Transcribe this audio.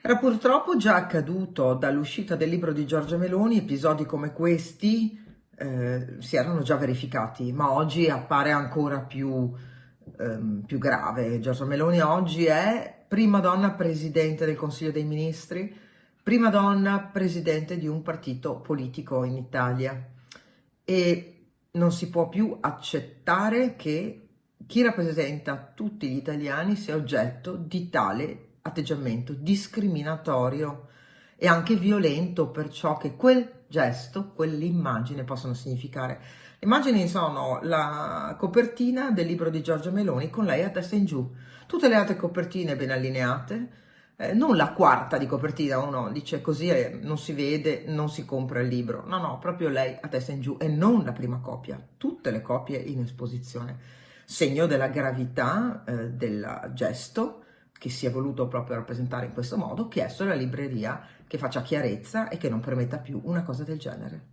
Era purtroppo già accaduto dall'uscita del libro di Giorgia Meloni, episodi come questi si erano già verificati, ma oggi appare ancora più grave. Giorgia Meloni oggi è prima donna presidente del Consiglio dei Ministri, prima donna presidente di un partito politico in Italia e non si può più accettare che chi rappresenta tutti gli italiani sia oggetto di tale atteggiamento discriminatorio e anche violento per ciò che quel gesto, quell'immagine possono significare. Le immagini sono la copertina del libro di Giorgia Meloni con lei a testa in giù, tutte le altre copertine ben allineate, non la quarta di copertina, uno dice così non si vede, non si compra il libro, no, proprio lei a testa in giù e non la prima copia, tutte le copie in esposizione, segno della gravità del gesto che si è voluto proprio rappresentare in questo modo, chiesto alla libreria che faccia chiarezza e che non permetta più una cosa del genere.